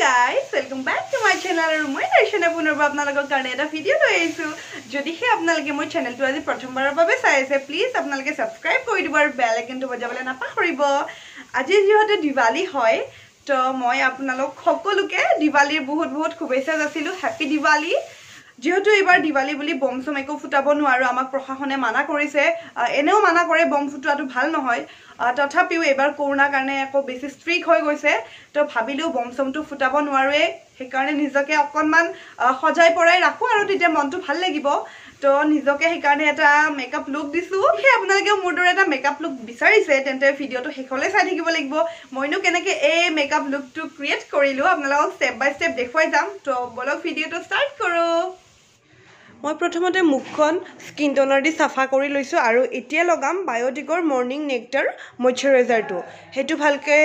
guys, welcome back to my channel. আৰু মই দৰ্শনে পুনৰবাৰ আপোনালোকৰ কাৰণে এটা ভিডিও লৈ আহিছো। যদিহে আপোনালোকে মোৰ চেনেলটো আজি প্ৰথমবাৰৰ বাবে চাই আছে, প্লিজ আপোনালোকে সাবস্ক্ৰাইব কৰি দিব আৰু বেল আইকনটো বজাবলৈ নাপাহৰিব। আজি যিহেতু দিৱালী হয়, তো মই আপোনালোক সকলোকে দিৱালীৰ বহুত শুভেচ্ছা যাচিলো। হ্যাপি দিৱালী। যেহেতু এবাৰ দিৱালী বুলি বম চম একো ফুটাব নোৱাৰো, আমাক প্ৰশাসনে মানা কৰিছে। এনেও মানা কৰে বম ফুটাটো ভাল নহয়, তথাপিও এবাৰ কৰোনাৰ কাৰণে একো বেছি ষ্ট্ৰিক হৈ গৈছে। তো ভাবিলো বম চমটো ফুটাব নোৱাৰোৱে, সেইকাৰণে নিজকে অকণমান সজাই পৰাই ৰাখো আৰু তেতিয়া মনটো ভাল লাগিব। তো নিজকে সেইকাৰণে এটা মেকআপ লুক দিছো। সেই আপোনালোকে মোৰ দৰে এটা মেকআপ লুক বিচাৰিছে, তেন্তে ভিডিওটো শেষলৈ চাই থাকিব লাগিব। মইনো কেনেকৈ এই মেকআপ লুকটো ক্ৰিয়েট কৰিলো আপোনালোকক ষ্টেপ বাই ষ্টেপ দেখুৱাই যাম। তো বলক ভিডিওটো ষ্টাৰ্ট কৰো। মই প্ৰথমতে মুখখন স্কিন টোনাৰ দি সাফা কৰি লৈছো আৰু এতিয়া লগাম বায়োটিকৰ মৰ্নিং নেক্টাৰ ময়শ্চাৰাইজাৰটো। সেইটো ভালকৈ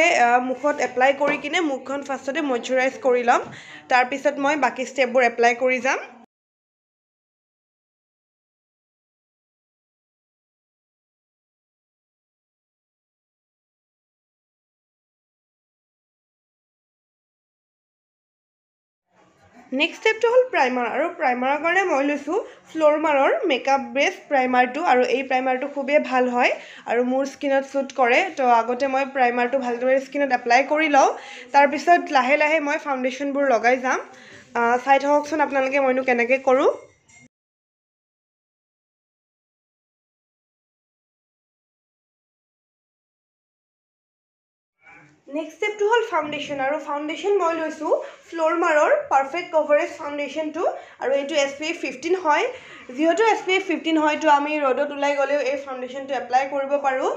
মুখত এপ্লাই কৰি কিনে মুখখন ফাৰ্ষ্টতে ময়শ্চাৰাইজ কৰি ল'ম, তাৰপিছত মই বাকী ষ্টেপবোৰ এপ্লাই কৰি যাম। নেক্সট ষ্টেপটো হ'ল প্ৰাইমাৰ, আৰু প্ৰাইমাৰৰ কাৰণে মই লৈছোঁ ফ্ল'ৰমাৰৰ মেকআপ বেছ প্ৰাইমাৰটো, আৰু এই প্ৰাইমাৰটো খুবেই ভাল হয় আৰু মোৰ স্কিনত শ্বুট কৰে। তো আগতে মই প্ৰাইমাৰটো ভালদৰে স্কিনত এপ্লাই কৰি লওঁ, তাৰপিছত লাহে লাহে মই ফাউণ্ডেশ্যনবোৰ লগাই যাম। চাই থাককচোন আপোনালোকে মইনো কেনেকৈ কৰোঁ। নেক্সট ষ্টেপটো হ'ল ফাউণ্ডেশ্যন, আৰু ফাউণ্ডেশ্যন মই লৈছোঁ ফ্ল'ৰমাৰৰ পাৰফেক্ট কভাৰেজ ফাউণ্ডেশ্যনটো, আৰু এইটো SPF 15 হয়। যিহেতু SPF 15 হয়, তো আমি ৰ'দত ওলাই গ'লেও এই ফাউণ্ডেশ্যনটো এপ্লাই কৰিব পাৰোঁ,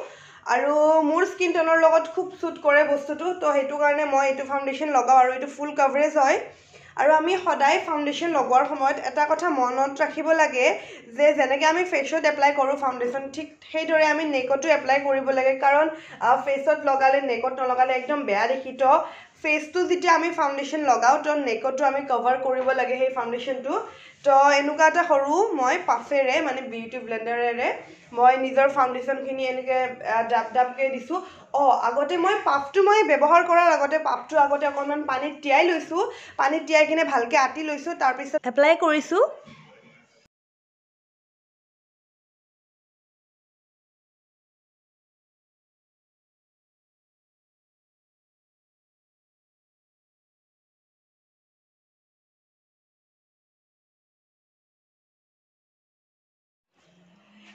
আৰু মোৰ স্কিন টোনৰ লগত খুব শ্বুট কৰে বস্তুটো। তো সেইটো কাৰণে মই এইটো ফাউণ্ডেশ্যন লগাওঁ, আৰু এইটো ফুল কভাৰেজ হয়। আৰু আমি সদায় ফাউণ্ডেশ্যন লগোৱাৰ সময়ত এটা কথা মনত ৰাখিব লাগে যে যেনেকৈ আমি ফেচত এপ্লাই কৰোঁ ফাউণ্ডেশ্যন, ঠিক সেইদৰে আমি নেকতো এপ্লাই কৰিব লাগে, কাৰণ ফেচত লগালে নেকত নলগালে একদম বেয়া দেখি। তো ফেচটো যেতিয়া আমি ফাউণ্ডেশ্যন লগাওঁ, তো নেকতো আমি কভাৰ কৰিব লাগে সেই ফাউণ্ডেশ্যনটো। তো এনেকুৱা এটা সৰু মই পাফেৰে মানে বিউটি ব্লেণ্ডাৰেৰে মই নিজৰ ফাউণ্ডেশ্যনখিনি এনেকৈ ডাবকৈ দিছোঁ। আগতে মই পাফটো ব্যৱহাৰ কৰাৰ আগতে পাফটো অকণমান পানীত তিয়াই লৈছোঁ, পানীত তিয়াই কিনে ভালকৈ আতি লৈছোঁ, তাৰপিছত এপ্লাই কৰিছোঁ।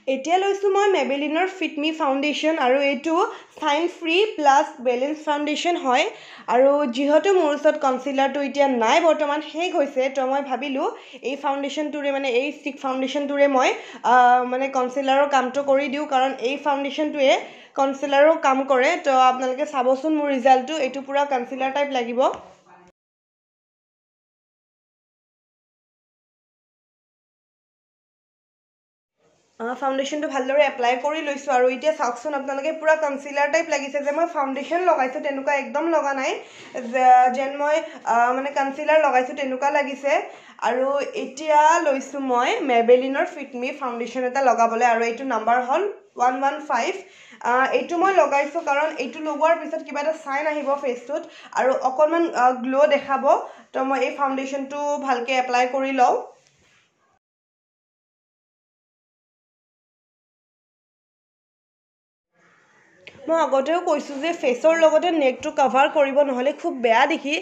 এতিয়া লৈছোঁ মই মেবেলিনৰ ফিট মি ফাউণ্ডেশ্যন, আৰু এইটো sign free plus balance foundation হয়। আৰু যিহেতু মোৰ ওচৰত কনচিলাৰটো এতিয়া নাই, বৰ্তমান শেষ হৈছে, তো মই ভাবিলোঁ এই ফাউণ্ডেশ্যনটোৰে এই ষ্টিক ফাউণ্ডেশ্যনটোৰে মই কনচিলাৰৰ কামটো কৰি দিওঁ, কাৰণ এই ফাউণ্ডেশ্যনটোৱে কনচিলাৰো কাম কৰে। তো আপোনালোকে চাবচোন মোৰ ৰিজাল্টটো, এইটো পূৰা কনচিলাৰ টাইপ লাগিব। ফাউণ্ডেশ্যনটো ভালদৰে এপ্লাই কৰি লৈছোঁ, আৰু এতিয়া চাওকচোন আপোনালোকে পূৰা কনচিলাৰ টাইপ লাগিছে। যে মই ফাউণ্ডেশ্যন লগাইছোঁ তেনেকুৱা একদম লগা নাই, যেন মই কনচিলাৰ লগাইছোঁ তেনেকুৱা লাগিছে। আৰু এতিয়া লৈছোঁ মই মেবেলিনৰ ফিট মি ফাউণ্ডেশ্যন এটা লগাবলৈ, আৰু এইটো নাম্বাৰ হ'ল 115। এইটো মই লগাইছোঁ কাৰণ এইটো লগোৱাৰ পিছত কিবা এটা চাইন আহিব ফেচটোত, আৰু অকণমান গ্ল' দেখাব। তো মই এই ফাউণ্ডেশ্যনটো ভালকৈ এপ্লাই কৰি লওঁ। মই আগতেও কৈছোঁ যে ফেচৰ লগতে নেকটো কভাৰ কৰিব, নহ'লে খুব বেয়া দেখি।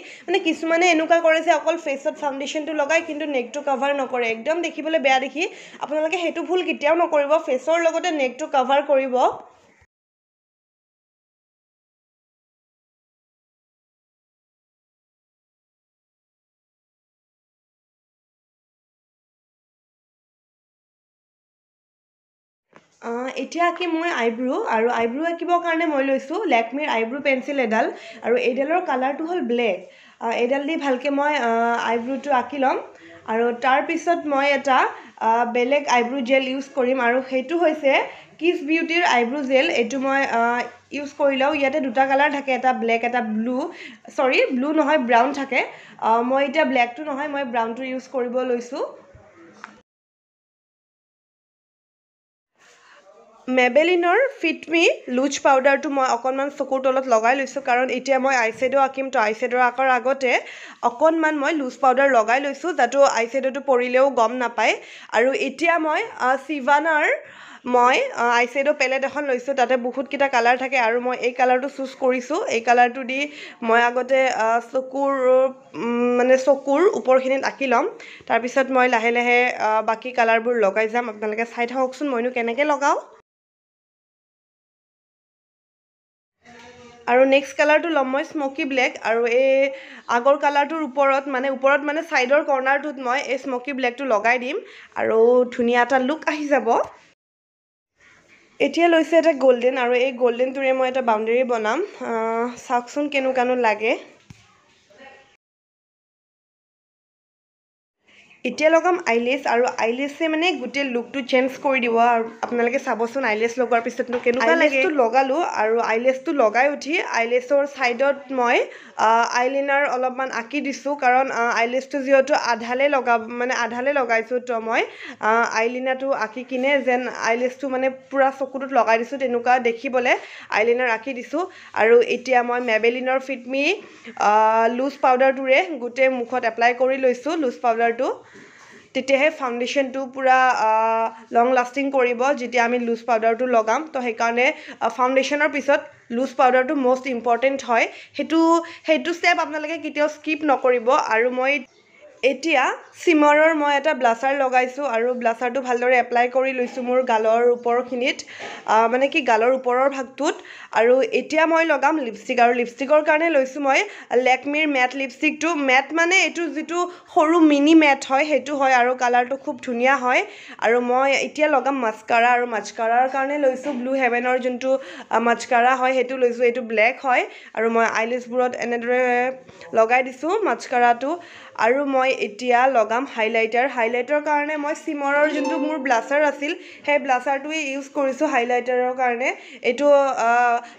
কিছুমানে এনেকুৱা কৰে যে অকল ফেচত ফাউণ্ডেশ্যনটো লগায় কিন্তু নেকটো কভাৰ নকৰে, একদম দেখিবলৈ বেয়া দেখি। আপোনালোকে সেইটো ভুল কেতিয়াও নকৰিব, ফেচৰ লগতে নেকটো কভাৰ কৰিব। এতিয়া আঁকিম মই আইব্ৰু, আৰু আইব্ৰু আঁকিবৰ কাৰণে মই লৈছোঁ লেকমিৰ আইব্ৰু পেঞ্চিল এডাল, আৰু এইডালৰ কালাৰটো হ'ল ব্লেক। এইডাল দি ভালকৈ মই আইব্ৰুটো আঁকি ল'ম, আৰু তাৰপিছত মই এটা বেলেগ আইব্ৰু জেল ইউজ কৰিম, আৰু সেইটো হৈছে কিছ বিউটিৰ আইব্ৰু জেল। এইটো মই ইউজ কৰি লওঁ। ইয়াতে দুটা কালাৰ থাকে, এটা ব্লেক এটা ব্লু, ব্লু নহয় ব্ৰাউন থাকে। মই এতিয়া ব্লেকটো নহয়, মই ব্ৰাউনটো ইউজ কৰিব লৈছোঁ। মেবেলিনৰ ফিট মি লুজ পাউডাৰটো মই অকণমান চকুৰ তলত লগাই লৈছোঁ কাৰণ এতিয়া মই আইশ্বেডো আঁকিম তো আইশ্বেডো আঁকাৰ আগতে অকণমান মই লুজ পাউডাৰ লগাই লৈছোঁ যাতে আইশ্বেডোটো পৰিলেও গম নাপায় আৰু এতিয়া মই চিভানাৰ মই আইশ্বেডো পেলেট এখন লৈছোঁ তাতে বহুতকেইটা কালাৰ থাকে আৰু মই এই কালাৰটো চুজ কৰিছোঁ এই কালাৰটো দি মই আগতে চকুৰ ওপৰখিনিত আঁকি ল'ম তাৰপিছত মই লাহে লাহে বাকী কালাৰবোৰ লগাই যাম আপোনালোকে চাই থাককচোন মইনো কেনেকৈ লগাওঁ আৰু নেক্সট কালাৰটো ল'ম মই স্মকি ব্লেক আৰু এই আগৰ কালাৰটোৰ ওপৰত মানে ছাইডৰ কৰ্নাৰটোত মই এই স্মকি ব্লেকটো লগাই দিম আৰু ধুনীয়া এটা লুক আহি যাব এতিয়া লৈছে এটা গোল্ডেন আৰু এই গোল্ডেনটোৰে মই এটা বাউণ্ডেৰী বনাম চাওকচোন কেনেকুৱানো লাগে এতিয়া লগাম আইলেছ আৰু আইলেছে মানে গোটেই লুকটো চেঞ্জ কৰি দিব আৰু আপোনালোকে চাবচোন আইলেছ লগোৱাৰ পিছতনো কেনেকুৱা লাগে আইলেছটো লগালোঁ আৰু আইলেছটো লগাই উঠি আইলেছৰ ছাইডত মই আইলাইনাৰ অলপমান আঁকি দিছোঁ কাৰণ আইলেছটো যিহেতু আধালে লগাইছোঁ তো মই আইলাইনাৰটো আঁকি কিনে যেন আইলেছটো মানে পূৰা চকুটোত লগাই দিছোঁ তেনেকুৱা দেখিবলৈ আইলাইনাৰ আঁকি দিছোঁ আৰু এতিয়া মই মেবেলিনৰ ফিট মি লুজ পাউডাৰটোৰে গোটেই মুখত এপ্লাই কৰি লৈছোঁ লুজ পাউডাৰটো তেতিয়াহে ফাউণ্ডেশ্যনটো পূৰা লং লাষ্টিং কৰিব যেতিয়া আমি লুজ পাউডাৰটো লগাম তো সেইকাৰণে ফাউণ্ডেশ্যনৰ পিছত লুজ পাউডাৰটো মষ্ট ইম্পৰ্টেণ্ট হয় সেইটো ষ্টেপ আপোনালোকে কেতিয়াও স্কিপ নকৰিব আৰু মই এতিয়া চিমাৰৰ মই এটা ব্লাছাৰ লগাইছোঁ আৰু ব্লাছাৰটো ভালদৰে এপ্লাই কৰি লৈছোঁ মোৰ গালৰ ওপৰখিনিত গালৰ ওপৰৰ ভাগটোত আৰু এতিয়া মই লগাম লিপষ্টিক আৰু লিপষ্টিকৰ কাৰণে লৈছোঁ মই লেকমিৰ মেট লিপষ্টিকটো মেট মানে এইটো যিটো সৰু মিনি মেট হয় সেইটো হয় আৰু কালাৰটো খুব ধুনীয়া হয় আৰু মই এতিয়া লগাম মাস্কাৰা আৰু মাস্কাৰাৰ কাৰণে লৈছোঁ ব্লু হেভেনৰ যোনটো মাস্কাৰা হয় সেইটো লৈছোঁ এইটো ব্লেক হয় আৰু মই আইলেছবোৰত এনেদৰে লগাই দিছোঁ মাস্কাৰাটো আৰু মই এতিয়া লগাম হাইলাইটাৰ কাৰণে মই চিমৰৰ যোনটো মোৰ ব্লাছাৰ আছিল সেই ব্লাছাৰটোৱে ইউজ কৰিছোঁ হাইলাইটাৰৰ কাৰণে এইটো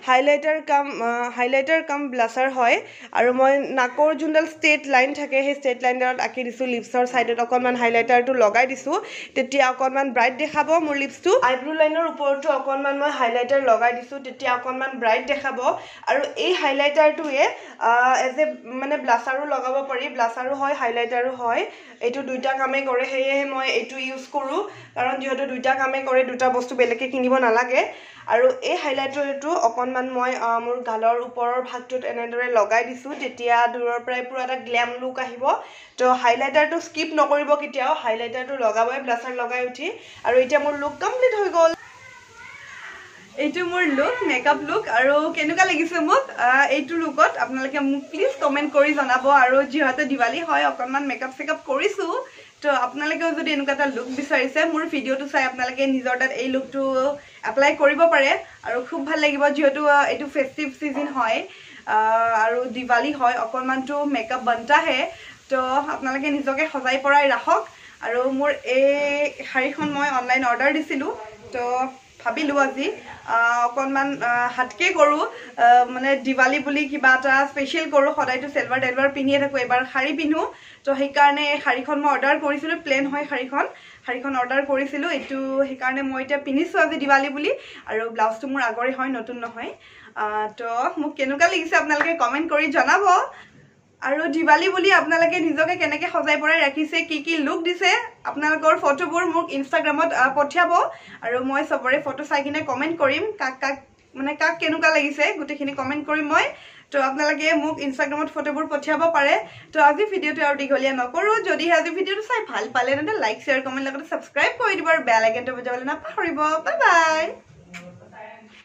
হাইলাইটাৰ কাম ব্লাছাৰ হয় আৰু মই নাকৰ যোনডাল ষ্ট্ৰেট লাইন থাকে সেই ষ্ট্ৰেট লাইনডালত আঁকি দিছোঁ লিপছৰ ছাইডত অকণমান হাইলাইটাৰটো লগাই দিছোঁ তেতিয়া অকণমান ব্ৰাইট দেখাব মোৰ লিপছটো আইব্ৰো লাইনৰ ওপৰতো অকণমান মই হাইলাইটাৰ লগাই দিছোঁ তেতিয়া অকণমান ব্ৰাইট দেখাব আৰু এই হাইলাইটাৰটোৱে এজ এ ব্লাছাৰো লগাব পাৰি ব্লাছাৰো হয় হাইলাইটাৰো হয় এইটো দুইটা কামেই কৰে সেয়েহে মই এইটো ইউজ কৰোঁ কাৰণ যিহেতু দুইটা কামেই কৰে দুটা বস্তু বেলেগকৈ কিনিব নালাগে আৰু এই হাইলাইটাৰটো অকণমান মই মোৰ গালৰ ওপৰৰ ভাগটোত এনেদৰে লগাই দিছোঁ তেতিয়া দূৰৰ পৰাই পূৰা এটা গ্লেম লুক আহিব তো হাইলাইটাৰটো স্কিপ নকৰিব কেতিয়াও হাইলাইটাৰটো লগাবই ব্লাছাৰ লগাই উঠি আৰু এতিয়া মোৰ লুক কমপ্লিট হৈ গ'ল এইটো মোৰ লুক মেকআপ লুক আৰু কেনেকুৱা লাগিছে মোক এইটো লুকত আপোনালোকে মোক প্লিজ কমেণ্ট কৰি জনাব আৰু যিহেতু দিৱালী হয় অকণমান মেকআপ চেকআপ কৰিছোঁ তো আপোনালোকেও যদি এনেকুৱা এটা লুক বিচাৰিছে মোৰ ভিডিঅ'টো চাই আপোনালোকে নিজৰ তাত এই লুকটো এপ্লাই কৰিব পাৰে আৰু খুব ভাল লাগিব যিহেতু এইটো ফেষ্টিভ ছিজন হয় আৰু দিৱালী হয় অকণমানটো মেকআপ বনতাহে তো আপোনালোকে নিজকে সজাই পৰাই ৰাখক আৰু মোৰ এই শাড়ীখন মই অনলাইন অৰ্ডাৰ দিছিলোঁ তো ভাবিলোঁ আজি অকণমান হাতকে কৰোঁ দিৱালী বুলি কিবা এটা স্পেচিয়েল কৰোঁ সদায়তো চেলৱাৰ টেলৱাৰ পিন্ধিয়ে থাকোঁ এবাৰ শাড়ী পিন্ধোঁ তো সেইকাৰণে শাড়ীখন মই অৰ্ডাৰ কৰিছিলোঁ প্লেন হয় শাড়ীখন অৰ্ডাৰ কৰিছিলোঁ এইটো সেইকাৰণে মই এতিয়া পিন্ধিছোঁ আজি দিৱালী বুলি আৰু ব্লাউজটো মোৰ আগৰে হয় নতুন নহয় তো মোক কেনেকুৱা লাগিছে আপোনালোকে কমেণ্ট কৰি জনাব আৰু দিৱালী বুলি আপোনালোকে নিজকে কেনেকৈ সজাই পৰাই ৰাখিছে কি লুক দিছে আপোনালোকৰ ফটোবোৰ মোক ইনষ্টাগ্ৰামত পঠিয়াব আৰু মই চবৰে ফটো চাই কিনে কমেণ্ট কৰিম কাক কেনেকুৱা লাগিছে গোটেইখিনি কমেণ্ট কৰিম মই তো আপোনালোকে মোক ইনষ্টাগ্ৰামত ফটোবোৰ পঠিয়াব পাৰে তো আজি ভিডিঅ'টো আৰু দীঘলীয়া নকৰোঁ যদিহে আজি ভিডিঅ'টো চাই ভাল পালে তেন্তে লাইক শ্বেয়াৰ কমেণ্ট লগতে ছাবস্ক্ৰাইব কৰি দিব আৰু বেল আইকনটো বজাবলৈ নাপাহৰিব বাই বাই